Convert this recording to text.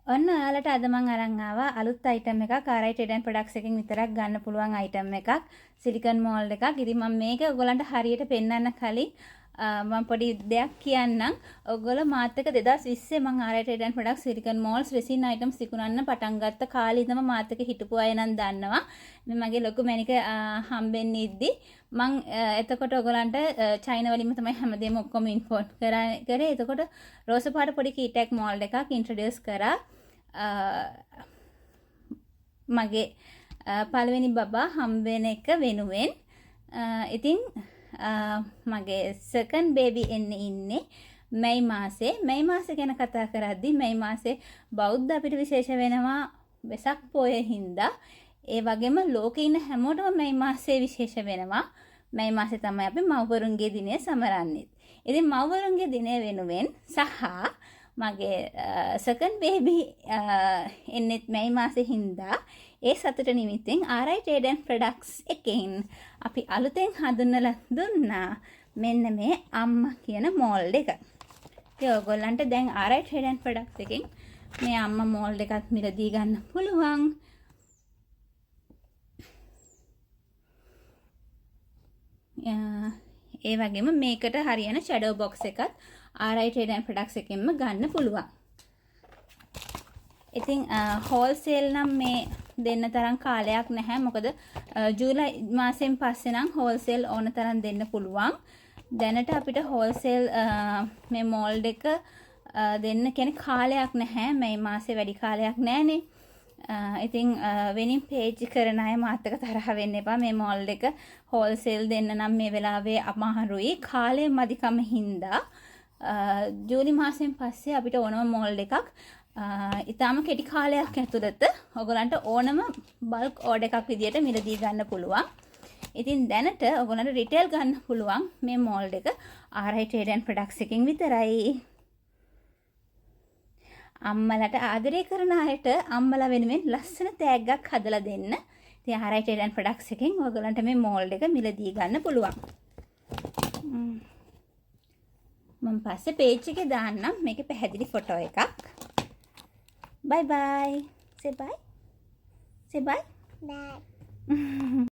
ඔන්න ඔයාලට අද මම අරන් ආවා අලුත් අයිටම් එකක් RI Trade and Products එකෙන් විතරක් ගන්න පුළුවන් අයිටම් එකක් සිලිකන් මෝල්ඩ් එකක්. ඉතින් මම මේක ඔයගලන්ට හරියට පෙන්වන්න කලින් මම පොඩි දෙයක් කියන්නම්. ඔයගොල්ලෝ මාත් එක්ක 2020 මම RI Trade and Products silicone moulds resin items විකුණන්න පටන් ගත්ත කාලේ ඉඳන්ම මාත් එක්ක හිටපු අය නම් දන්නවා. මේ මගේ ලොකු මැනික හම්බෙන්නේ ඉද්දි මම එතකොට ඔයගලන්ට චයිනා වලින්ම තමයි හැමදේම ඔක්කොම ඉම්පෝර්ට් කරේ. එතකොට රෝස පාට පොඩි කීටැක් මෝල්ඩ් එකක් ඉන්ට්‍රොඩියුස් කරා. මගේ පළවෙනි බබා හම්බෙන එක වෙනුවෙන් ඉතින් මගේ සෙකන්ඩ් බේබි ඉන්නේ මැයි මාසේ ගැන කතා කරද්දි මැයි මාසේ බෞද්ධ අපිට විශේෂ වෙනවා වෙසක් පොය හින්දා. ඒ වගේම ලෝකේ ඉන්න හැමෝටම මැයි මාසේ විශේෂ වෙනවා. මැයි මාසේ තමයි අපි මව්වරුන්ගේ දිනය සමරන්නේ. ඉතින් මව්වරුන්ගේ දිනය වෙනුවෙන් සහ මගේ සෙකන්ඩ් බේබි එන්නෙත් මැයි මාසේ හින්දා ඒ සතුට නිමිත්තෙන් RI Trade and Products එකෙන් අපි අලුතෙන් හඳුන්වලා දුන්නා මෙන්න මේ අම්මා කියන මෝල්ඩ් එක. ඉතින් ඔයගොල්ලන්ට දැන් RI Trade and Products එකෙන් මේ අම්මා මෝල්ඩ් එකත් මිලදී ගන්න පුළුවන්. ඒ වගේම මේකට හරියන ෂැඩෝ බොක්ස් එකත් RI Trade and Products එකෙන්ම ගන්න පුළුවන්. ඉතින් හෝල්සේල් නම් මේ දෙන්න තරම් කාලයක් නැහැ. මොකද ජූලයි මාසෙන් පස්සේ නම් හෝල්සේල් ඕන තරම් දෙන්න පුළුවන්. දැනට අපිට හෝල්සේල් මේ මෝල්ඩ් එක දෙන්න කෙනෙක් කාලයක් නැහැ. මේ මාසේ වැඩි කාලයක් නැහනේ. ඉතින් වෙනින් පේජ් කරන අය මාත් එක්ක තරහ වෙන්න එපා. මේ මෝල්ඩ් එක හෝල්සේල් දෙන්න නම් මේ වෙලාවේ අමාරුයි. කාලය මදිකම හින්දා ජූලි මාසෙන් පස්සේ අපිට ඕනම මෝල්ඩ් එකක් ඉතාලම කෙටි කාලයක් ඇතුළත ඔයගලන්ට ඕනම බල්ක් ඕඩර් එකක් විදියට මිලදී ගන්න පුළුවන්. ඉතින් දැනට ඔයගලන්ට රිටේල් ගන්න පුළුවන් මේ මෝල්ඩ් එක RI Trade and Products එකෙන් විතරයි. අම්මලාට ආදරය කරන අයට අම්මලා වෙනුවෙන් ලස්සන තෑග්ගක් හදලා දෙන්න. ඉතින් RI Trade and Products එකෙන් ඔයගලන්ට මේ මෝල්ඩ් එක මිලදී ගන්න පුළුවන්. මම පස්සේ පේජ් එකේ දාන්නම් මේකේ පැහැදිලි ෆොටෝ එකක්. Bye bye. Say bye. Say bye. Bye.